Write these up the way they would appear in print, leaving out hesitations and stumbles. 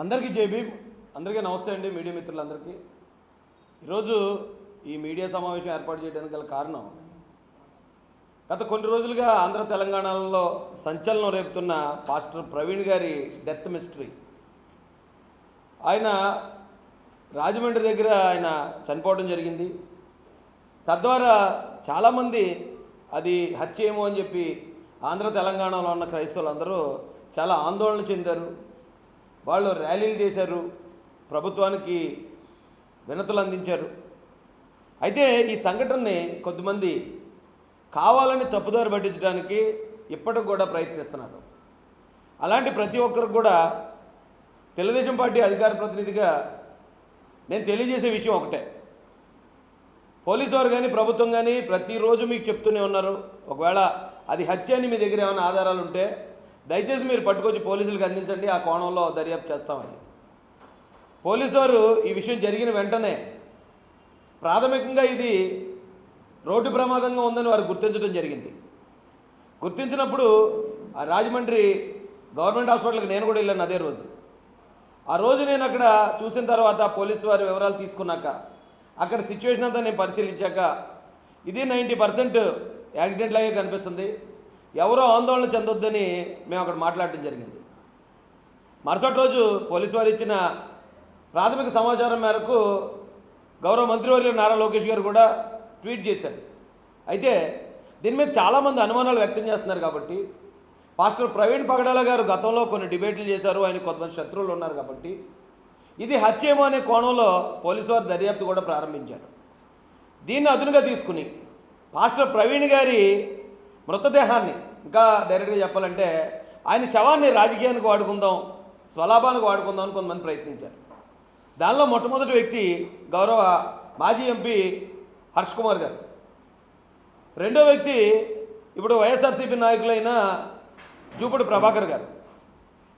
అందరికీ జేబీ, అందరికీ నమస్తే అండి. మీడియా మిత్రులందరికీ ఈరోజు ఈ మీడియా సమావేశం ఏర్పాటు చేయడానికి గల కారణం, గత కొన్ని రోజులుగా ఆంధ్ర తెలంగాణలో సంచలనం రేపుతున్న పాస్టర్ ప్రవీణ్ గారి డెత్ మిస్టరీ. ఆయన రాజమండ్రి దగ్గర ఆయన చనిపోవడం జరిగింది. తద్వారా చాలామంది అది హత్య ఏమో అని చెప్పి ఆంధ్ర తెలంగాణలో ఉన్న క్రైస్తవులందరూ చాలా ఆందోళన చెందారు. వాళ్ళు ర్యాలీలు చేశారు, ప్రభుత్వానికి వినతులు అందించారు. అయితే ఈ సంఘటనని కొద్దిమంది కావాలని తప్పుదారి పట్టించడానికి ఇప్పటికి కూడా ప్రయత్నిస్తున్నారు. అలాంటి ప్రతి ఒక్కరికి కూడా తెలుగుదేశం పార్టీ అధికార ప్రతినిధిగా నేను తెలియజేసే విషయం ఒకటే. పోలీసు వారు కానీ ప్రభుత్వం కానీ ప్రతిరోజు మీకు చెప్తూనే ఉన్నారు, ఒకవేళ అది హత్య అని మీ దగ్గర ఏమైనా ఆధారాలు ఉంటే దయచేసి మీరు పట్టుకొచ్చి పోలీసులకు అందించండి, ఆ కోణంలో దర్యాప్తు చేస్తామని. పోలీసు వారు ఈ విషయం జరిగిన వెంటనే ప్రాథమికంగా ఇది రోడ్డు ప్రమాదంగా ఉందని వారు గుర్తించడం జరిగింది. గుర్తించినప్పుడు ఆ రాజమండ్రి గవర్నమెంట్ హాస్పిటల్కి నేను కూడా వెళ్ళాను అదే రోజు. ఆ రోజు నేను అక్కడ చూసిన తర్వాత పోలీసు వారి వివరాలు తీసుకున్నాక అక్కడ సిచ్యువేషన్ అంతా నేను పరిశీలించాక ఇది 90% యాక్సిడెంట్ లాగే కనిపిస్తుంది, ఎవరో ఆందోళన చెందొద్దని మేము అక్కడ మాట్లాడటం జరిగింది. మరుసటి రోజు పోలీసు వారు ఇచ్చిన ప్రాథమిక సమాచారం మేరకు గౌరవ మంత్రివర్యులు నారా లోకేష్ గారు కూడా ట్వీట్ చేశారు. అయితే దీని మీద చాలామంది అనుమానాలు వ్యక్తం చేస్తున్నారు. కాబట్టి పాస్టర్ ప్రవీణ్ పగడాల గారు గతంలో కొన్ని డిబేట్లు చేశారు, ఆయన కొంతమంది శత్రువులు ఉన్నారు. కాబట్టి ఇది హత్యేమో అనే కోణంలో పోలీసు వారు దర్యాప్తు కూడా ప్రారంభించారు. దీన్ని అదునుగా తీసుకుని పాస్టర్ ప్రవీణ్ గారి మృతదేహాన్ని, ఇంకా డైరెక్ట్గా చెప్పాలంటే ఆయన శవాన్ని రాజకీయానికి వాడుకుందాం, స్వలాభానికి వాడుకుందాం అని కొంతమంది ప్రయత్నించారు. దానిలో మొట్టమొదటి వ్యక్తి గౌరవ మాజీ ఎంపీ హర్ష్ కుమార్ గారు. రెండో వ్యక్తి ఇప్పుడు వైఎస్ఆర్సీపీ నాయకులైన జూపూడి ప్రభాకర్ గారు.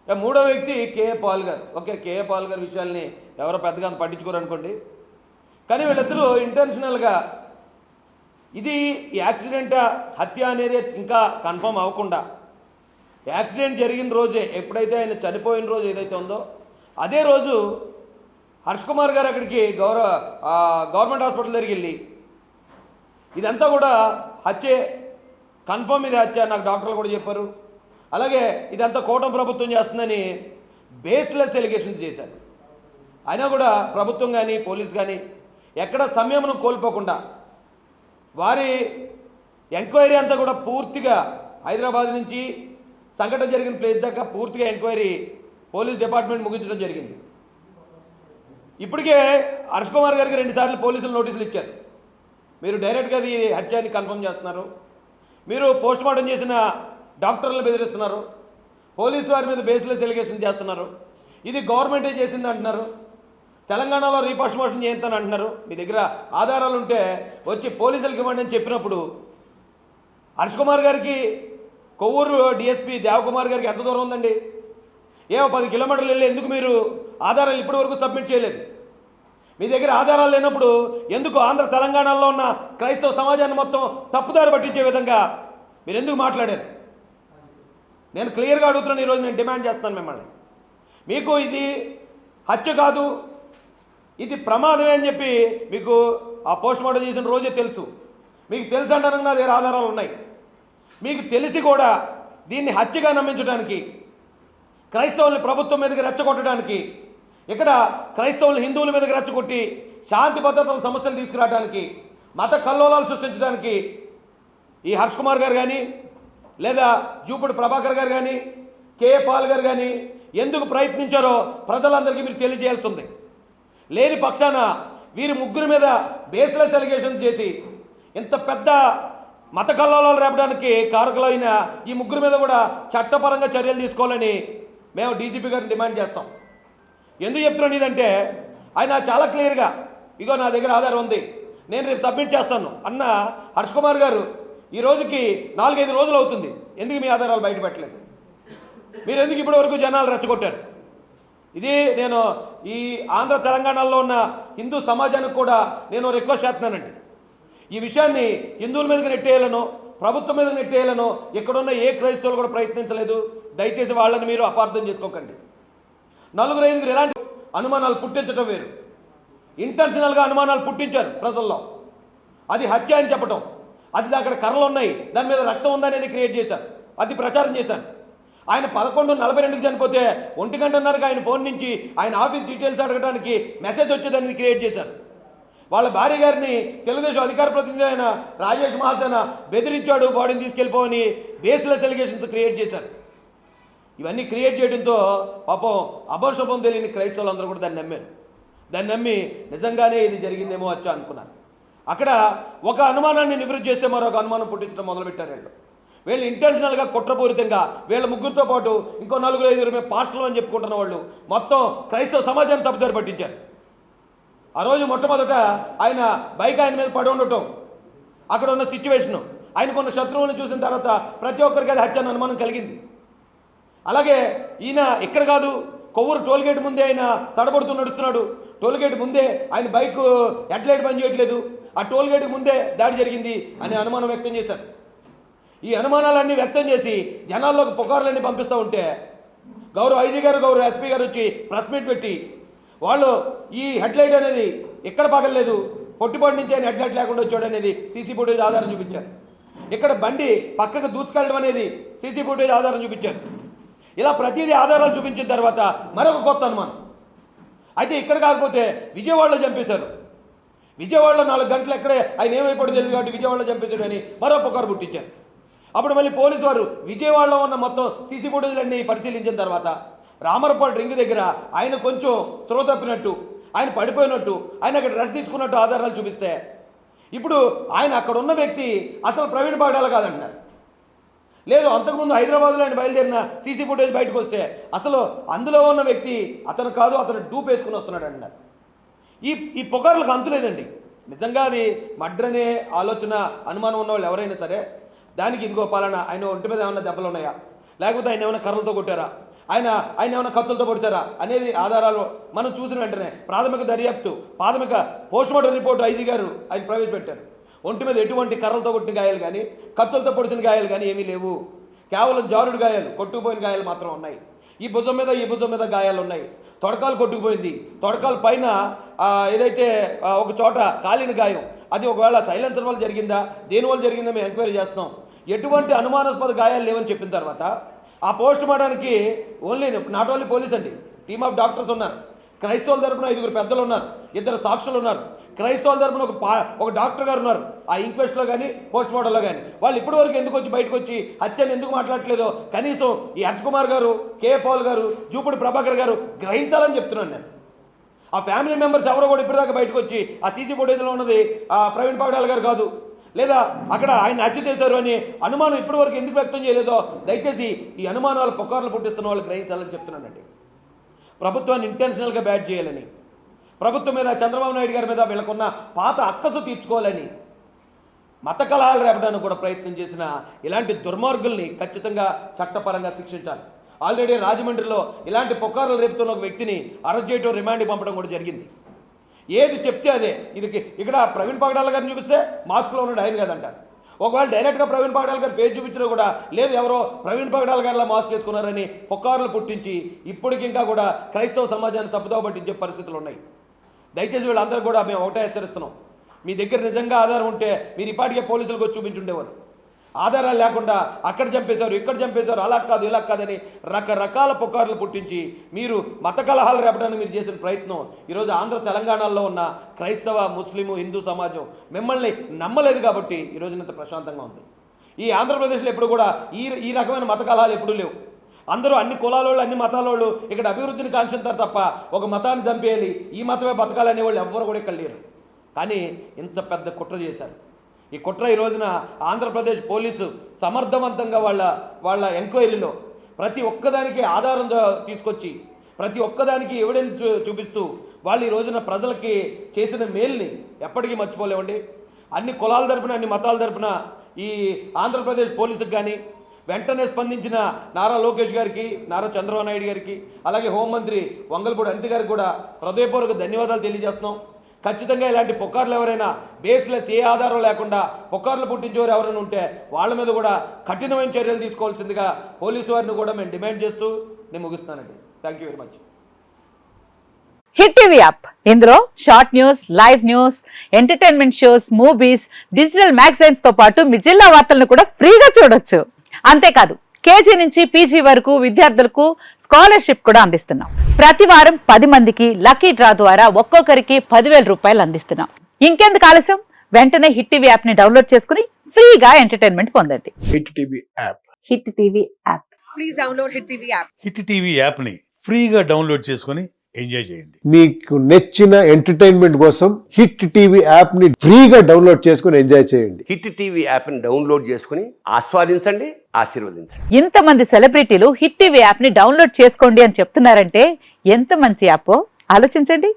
మూడో వ్యక్తి కేఏ పాల్ గారు. ఓకే, కేఏ పాల్ గారి విషయాల్ని ఎవరో పెద్దగా పట్టించుకోరు అనుకోండి, కానీ వీళ్ళిద్దరూ ఇంటెన్షనల్గా ఇది యాక్సిడెంట్ హత్య అనేది ఇంకా కన్ఫర్మ్ అవ్వకుండా యాక్సిడెంట్ జరిగిన రోజే, ఎప్పుడైతే ఆయన చనిపోయిన రోజు ఏదైతే ఉందో అదే రోజు హర్ష్ కుమార్ గారు అక్కడికి గవర్నమెంట్ హాస్పిటల్ దగ్గరికి వెళ్ళి ఇదంతా కూడా హత్యే, కన్ఫర్మ్ ఇది హత్య, నాకు డాక్టర్లు కూడా చెప్పారు, అలాగే ఇదంతా కూటమి ప్రభుత్వం చేస్తుందని బేస్లెస్ ఎలిగేషన్స్ చేశారు. అయినా కూడా ప్రభుత్వం కానీ పోలీస్ కానీ ఎక్కడ సంయమనం కోల్పోకుండా వారి ఎంక్వైరీ అంతా కూడా పూర్తిగా హైదరాబాద్ నుంచి సంఘటన జరిగిన ప్లేస్ దాకా పూర్తిగా ఎంక్వైరీ పోలీస్ డిపార్ట్మెంట్ ముగించడం జరిగింది. ఇప్పటికే హర్ష్ కుమార్ గారికి 2 సార్లు పోలీసులు నోటీసులు ఇచ్చారు. మీరు డైరెక్ట్గా అది హత్యాన్ని కన్ఫర్మ్ చేస్తున్నారు, మీరు పోస్ట్ మార్టం చేసిన డాక్టర్లను బెదిరిస్తున్నారు, పోలీసు వారి మీద బేస్లెస్ ఎలిగేషన్ చేస్తున్నారు, ఇది గవర్నమెంటే చేసింది అంటున్నారు, తెలంగాణలో రీపోస్ట్ మార్టం చేస్తాను అంటున్నారు. మీ దగ్గర ఆధారాలు ఉంటే వచ్చి పోలీసులకు ఇవ్వండి అని చెప్పినప్పుడు హర్ష్ కుమార్ గారికి కొవ్వూరు డిఎస్పీ దేవకుమార్ గారికి ఎంత దూరం ఉందండి? 10 కిలోమీటర్లు వెళ్ళి ఎందుకు మీరు ఆధారాలు ఇప్పటి వరకు సబ్మిట్ చేయలేదు? మీ దగ్గర ఆధారాలు లేనప్పుడు ఎందుకు ఆంధ్ర తెలంగాణలో ఉన్న క్రైస్తవ సమాజాన్ని మొత్తం తప్పుదారి పట్టించే విధంగా మీరు ఎందుకు మాట్లాడారు? నేను క్లియర్గా అడుగుతున్నాను, ఈరోజు నేను డిమాండ్ చేస్తాను మిమ్మల్ని. మీకు ఇది హత్య కాదు, ఇది ప్రమాదమే అని చెప్పి మీకు ఆ పోస్ట్ మార్టం చేసిన రోజే తెలుసు. మీకు తెలుసు అంటానికి నా దగ్గర ఆధారాలు ఉన్నాయి. మీకు తెలిసి కూడా దీన్ని హత్యగా నమ్మించడానికి, క్రైస్తవుల్ని ప్రభుత్వం మీదకి రెచ్చగొట్టడానికి, ఇక్కడ క్రైస్తవులు హిందువుల మీదకి రెచ్చగొట్టి శాంతి భద్రతల సమస్యలు తీసుకురావడానికి, మత కల్లోలాలు సృష్టించడానికి ఈ హర్ష్ కుమార్ గారు కానీ లేదా జూపూడి ప్రభాకర్ గారు కానీ కేఏ పాల్ గారు కానీ ఎందుకు ప్రయత్నించారో ప్రజలందరికీ మీరు తెలియజేయాల్సి ఉంది. లేని పక్షాన వీరి ముగ్గురు మీద బేస్లెస్ ఎలిగేషన్ చేసి ఇంత పెద్ద మత కల్లోలాలు రేపడానికి కారకులైన ఈ ముగ్గురు మీద కూడా చట్టపరంగా చర్యలు తీసుకోవాలని మేము డీజీపీ గారిని డిమాండ్ చేస్తాం. ఎందుకు చెప్తున్నాను ఇదంటే, ఆయన చాలా క్లియర్గా ఇగో నా దగ్గర ఆధారం ఉంది, నేను రేపు సబ్మిట్ చేస్తాను అన్న హర్ష్ కుమార్ గారు ఈ రోజుకి 4-5 రోజులు అవుతుంది. ఎందుకు మీ ఆధారాలు బయట పెట్టలేదు? మీరు ఎందుకు ఇప్పటి వరకు జనాలు రెచ్చగొట్టారు? ఇది నేను ఈ ఆంధ్ర తెలంగాణలో ఉన్న హిందూ సమాజానికి కూడా నేను రిక్వెస్ట్ చేస్తున్నానండి. ఈ విషయాన్ని హిందువుల మీదకి నెట్టేయాలనో ప్రభుత్వం మీద నెట్టేయాలనో ఇక్కడున్న ఏ క్రైస్తవులు కూడా ప్రయత్నించలేదు. దయచేసి వాళ్ళని మీరు అపార్థం చేసుకోకండి. నలుగురు ఐదుగురు ఎలాంటి అనుమానాలు పుట్టించడం వేరు. ఇంటెన్షనల్గా అనుమానాలు పుట్టించారు ప్రజల్లో. అది హత్య అని చెప్పటం, అది అక్కడ కర్రలు ఉన్నాయి, దాని మీద రక్తం ఉందనేది క్రియేట్ చేశారు, అది ప్రచారం చేశారు. ఆయన 11:42 చనిపోతే 1 గంటన్నరకు ఆయన ఫోన్ నుంచి ఆయన ఆఫీస్ డీటెయిల్స్ అడగడానికి మెసేజ్ వచ్చేదనేది క్రియేట్ చేశారు. వాళ్ళ భార్య గారిని తెలుగుదేశం అధికార ప్రతినిధి అయిన రాజేష్ మహాసేన బెదిరించాడు, బాడీని తీసుకెళ్ళిపోవని బేస్లెస్ ఎలిగేషన్స్ క్రియేట్ చేశారు. ఇవన్నీ క్రియేట్ చేయడంతో పాపం అభంశుభం తెలియని క్రైస్తవులందరూ కూడా దాన్ని నమ్మారు. దాన్ని నమ్మి నిజంగానే ఇది జరిగిందేమో వచ్చా అనుకున్నారు. అక్కడ ఒక అనుమానాన్ని నివృత్తి చేస్తే మరొక అనుమానం పుట్టించడం మొదలుపెట్టారు. వీళ్ళు ఇంటెన్షనల్గా కుట్రపూరితంగా వీళ్ళ ముగ్గురితో పాటు ఇంకో 4-5 మేము పాస్టర్లు అని చెప్పుకుంటున్న వాళ్ళు మొత్తం క్రైస్తవ సమాజాన్ని తప్పుదారి పట్టించారు. ఆ రోజు మొట్టమొదట ఆయన బైక్ ఆయన మీద పడి ఉండటం, అక్కడ ఉన్న సిచ్యువేషను, ఆయనకున్న శత్రువులను చూసిన తర్వాత ప్రతి ఒక్కరికి అది హత్య అనుమానం కలిగింది. అలాగే ఈయన ఇక్కడ కాదు, కొవ్వూరు టోల్గేట్ ముందే ఆయన తడబడుతూ నడుస్తున్నాడు. టోల్గేట్ ముందే ఆయన బైక్ హెడ్లైట్ పని చేయట్లేదు, ఆ టోల్గేట్కి ముందే దాడి జరిగింది అనే అనుమానం వ్యక్తం చేశారు. ఈ అనుమానాలన్నీ వ్యక్తం చేసి జనాల్లోకి పుకార్లన్నీ పంపిస్తూ ఉంటే గౌరవ ఐజీ గారు, గౌరవ ఎస్పీ గారు వచ్చి ప్రెస్ మీట్ పెట్టి వాళ్ళు ఈ హెడ్లైట్ అనేది ఎక్కడ పగలలేదు, పొట్టిపాటి నుంచి ఆయన హెడ్లైట్ లేకుండా వచ్చాడు అనేది సీసీ ఫుటేజ్ ఆధారం చూపించారు. ఇక్కడ బండి పక్కకు దూసుకెళ్ళడం అనేది సీసీ ఫుటేజ్ ఆధారం చూపించారు. ఇలా ప్రతిదీ ఆధారాలు చూపించిన తర్వాత మరొక కొత్త అనుమానం. అయితే ఇక్కడ కాకపోతే విజయవాడలో చంపేశారు. విజయవాడలో 4 గంటలు ఎక్కడే ఆయన ఏమైపోయాడో తెలియదు కాబట్టి విజయవాడలో చంపేశాడు అని మరో పుకారు పుట్టించారు. అప్పుడు మళ్ళీ పోలీసు వారు విజయవాడలో ఉన్న మొత్తం సీసీ ఫుటేజ్లన్నీ పరిశీలించిన తర్వాత రామరపాడు రింగ్ దగ్గర ఆయన కొంచెం స్పృహ తప్పినట్టు, ఆయన పడిపోయినట్టు, ఆయన అక్కడ రెస్ట్ తీసుకున్నట్టు ఆధారాలు చూపిస్తే ఇప్పుడు ఆయన అక్కడ ఉన్న వ్యక్తి అసలు ప్రవీణ్ పగడాల కాదంటున్నారు. లేదు, అంతకుముందు హైదరాబాద్లో ఆయన బయలుదేరిన సీసీ ఫుటేజ్ బయటకు వస్తే అసలు అందులో ఉన్న వ్యక్తి అతను కాదు, అతను డూప్ వేసుకుని వస్తున్నాడు అంటున్నారు. ఈ పుకార్లకు అంతులేదండి. నిజంగా అది మర్డర్ అనే ఆలోచన అనుమానం ఉన్న వాళ్ళు ఎవరైనా సరే దానికి ఇదిగో పాలన ఆయన ఒంటి మీద ఏమైనా దెబ్బలు ఉన్నాయా, లేకపోతే ఆయన ఏమైనా కర్రలతో కొట్టారా, ఆయన ఏమైనా కత్తులతో పొడిచారా అనేది ఆధారాలు మనం చూసిన వెంటనే ప్రాథమిక దర్యాప్తు, ప్రాథమిక పోస్ట్మార్టం రిపోర్టు ఐజీ గారు ఆయన ప్రవేశపెట్టారు. ఒంటి మీద ఎటువంటి కర్రలతో కొట్టిన గాయాలు కానీ కత్తులతో పొడిచిన గాయాలు కానీ ఏమీ లేవు. కేవలం జారుడు గాయాలు, కొట్టుకుపోయిన గాయాలు మాత్రం ఉన్నాయి. ఈ భుజం మీద గాయాలు ఉన్నాయి. తొడకాలు కొట్టుకుపోయింది. తొడకాల పైన ఏదైతే ఒక చోట కాలిన గాయం, అది ఒకవేళ సైలెన్సర్ వల్ల జరిగిందా, దేనివల్ల జరిగిందా మేము ఎంక్వైరీ చేస్తున్నాం. ఎటువంటి అనుమానాస్పద గాయాలు లేవని చెప్పిన తర్వాత ఆ పోస్ట్ మార్టానికి నాట్ ఓన్లీ పోలీస్ అండి, టీమ్ ఆఫ్ డాక్టర్స్ ఉన్నారు. క్రైస్తవుల తరపున 5 పెద్దలు ఉన్నారు, 2 సాక్షులు ఉన్నారు. క్రైస్తవుల తరపున ఒక డాక్టర్ గారు ఉన్నారు ఆ ఇంక్వెస్ట్లో కానీ పోస్ట్ మార్టంలో కానీ. వాళ్ళు ఇప్పటివరకు ఎందుకు వచ్చి బయటకు వచ్చి హత్యని ఎందుకు మాట్లాడట్లేదో కనీసం ఈ హర్ష్ కుమార్ గారు, కే పాల్ గారు, జూపుడి ప్రభాకర్ గారు గ్రహించాలని చెప్తున్నాను నేను. ఆ ఫ్యామిలీ మెంబర్స్ ఎవరో కూడా ఇప్పటిదాకా బయటకు వచ్చి ఆ సీసీ ఫుటేజ్లో ఉన్నది ప్రవీణ్ పగడాల గారు కాదు, లేదా అక్కడ ఆయన హత్య చేశారు అని అనుమానం ఇప్పటివరకు ఎందుకు వ్యక్తం చేయలేదో దయచేసి ఈ అనుమానాలు పుకార్లు పుట్టిస్తున్న వాళ్ళు గ్రహించాలని చెప్తున్నానండి. ప్రభుత్వాన్ని ఇంటెన్షనల్గా బ్యాడ్ చేయాలని, ప్రభుత్వం మీద, చంద్రబాబు నాయుడు గారి మీద వీళ్ళకున్న పాత అక్కసు తీర్చుకోవాలని, మత కలహాలు రేపడానికి కూడా ప్రయత్నం చేసిన ఇలాంటి దుర్మార్గుల్ని ఖచ్చితంగా చట్టపరంగా శిక్షించాలి. ఆల్రెడీ రాజమండ్రిలో ఇలాంటి పుకార్లు రేపుతున్న ఒక వ్యక్తిని అరెస్ట్ చేయడం, రిమాండ్కి పంపడం కూడా జరిగింది. ఏది చెప్తే అదే. ఇక్కడ ప్రవీణ్ పగడాల గారిని చూపిస్తే మాస్క్లో ఉన్నాడు ఆయన కాదంటారు. ఒకవేళ డైరెక్ట్గా ప్రవీణ్ పగడాల గారు పేజ్ చూపించినా కూడా లేదు, ఎవరో ప్రవీణ్ పగడాల గారిలా మాస్క్ వేసుకున్నారని పుకార్లు పుట్టించి ఇప్పటికింకా కూడా క్రైస్తవ సమాజాన్ని తప్పుదోవ పట్టించే పరిస్థితులు ఉన్నాయి. దయచేసి వీళ్ళందరూ కూడా మేము ఒకటే హెచ్చరిస్తున్నాం, మీ దగ్గర నిజంగా ఆధారం ఉంటే మీరు ఇప్పటికే పోలీసులకు వచ్చి చూపించుండేవారు. ఆధారాలు లేకుండా అక్కడ చంపేశారు, ఇక్కడ చంపేశారు, అలా కాదు ఇలా కాదని రకరకాల పుకార్లు పుట్టించి మీరు మత కలహాలు రేపడానికి మీరు చేసిన ప్రయత్నం ఈరోజు ఆంధ్ర తెలంగాణలో ఉన్న క్రైస్తవ, ముస్లిము, హిందూ సమాజం మిమ్మల్ని నమ్మలేదు కాబట్టి ఈరోజు ఇంత ప్రశాంతంగా ఉంది. ఈ ఆంధ్రప్రదేశ్లో ఎప్పుడు కూడా ఈ రకమైన మత కలహాలు ఎప్పుడూ లేవు. అందరూ అన్ని కులాల వాళ్ళు, అన్ని మతాల వాళ్ళు ఇక్కడ అభివృద్ధిని కాంక్షిస్తారు తప్ప ఒక మతాన్ని చంపేయాలి, ఈ మతమే బతకాలనే వాళ్ళు ఎవ్వరు కూడా ఇక్కడ లేరు. కానీ ఇంత పెద్ద కుట్ర చేశారు. ఈ కుట్ర ఈ రోజున ఆంధ్రప్రదేశ్ పోలీసు సమర్థవంతంగా వాళ్ళ ఎంక్వైరీలో ప్రతి ఒక్కదానికి ఆధారం తీసుకొచ్చి ప్రతి ఒక్కదానికి ఎవిడెన్స్ చూపిస్తూ వాళ్ళు ఈ రోజున ప్రజలకి చేసిన మేల్ని ఎప్పటికీ మర్చిపోలేమండి. అన్ని కులాల తరపున, అన్ని మతాల తరపున ఈ ఆంధ్రప్రదేశ్ పోలీసుకు కానీ వెంటనే స్పందించిన నారా లోకేష్ గారికి, నారా చంద్రబాబు నాయుడు గారికి, అలాగే హోంమంత్రి వంగల్పూడి అనిత గారికి కూడా హృదయపూర్వక ధన్యవాదాలు తెలియజేస్తున్నాం. ఖచ్చితంగా ఇలాంటి పుకార్లు ఎవరైనా బేస్లెస్ ఏ ఆధారం లేకుండా పుకార్లు పుట్టించేవారు ఎవరైనా ఉంటే వాళ్ళ మీద కూడా కఠినమైన చర్యలు తీసుకోవాల్సిందిగా పోలీసు వారిని కూడా మేము డిమాండ్ చేస్తూ నేను ముగిస్తానండి. Thank you very much. Hit TV app ఇందులో short news, live news, entertainment shows, movies, digital magazines తో పాటు మీ జిల్లా వార్తలను కూడా ఫ్రీగా చూడొచ్చు. అంతేకాదు కేజీ నుంచి పీజీ వరకు విద్యార్థులకు స్కాలర్షిప్ కూడా అందిస్తున్నాం. ప్రతి వారం 10 మందికి లక్కీ డ్రా ద్వారా ఒక్కొక్కరికి 10,000 రూపాయలు అందిస్తున్నాం. ఇంకెందుకు ఆలస్యం, వెంటనే హిట్ టీవీ యాప్ ని డౌన్లోడ్ చేసుకుని ఫ్రీగా ఎంటర్టైన్మెంట్ పొందండి. Hit TV app. Hit TV app. Please download hit TV app. Hit TV యాప్ని ఫ్రీగా డౌన్లోడ్ చేసుకొని ఎంజాయ్ చేయండి. మీకు నచ్చిన ఎంటర్టైన్మెంట్ కోసం హిట్ టీవీ యాప్ ని ఫ్రీగా డౌన్లోడ్ చేసుకుని ఎంజాయ్ చేయండి. హిట్ టీవీ యాప్ని డౌన్లోడ్ చేసుకుని ఆస్వాదించండి, ఆశీర్వదించండి. ఇంతమంది సెలబ్రిటీలు హిట్ టీవీ యాప్ ని డౌన్లోడ్ చేసుకోండి అని చెప్తున్నారంటే ఎంత మంచి యాప్ ఆలోచించండి.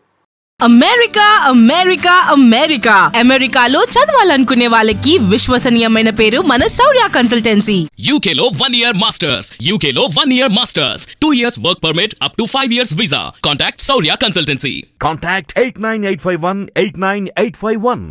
అమెరికా అమెరికా అమెరికా అమెరికాలో చదవాలనుకునే వాళ్ళకి విశ్వసనీయమైన పేరు మన శౌర్య కన్సల్టెన్సీ. UK లో 1 year masters. UK లో 1 year masters. 2 years work permit up to 5 years visa. Contact Saurya Consultancy. Contact 89851 89851.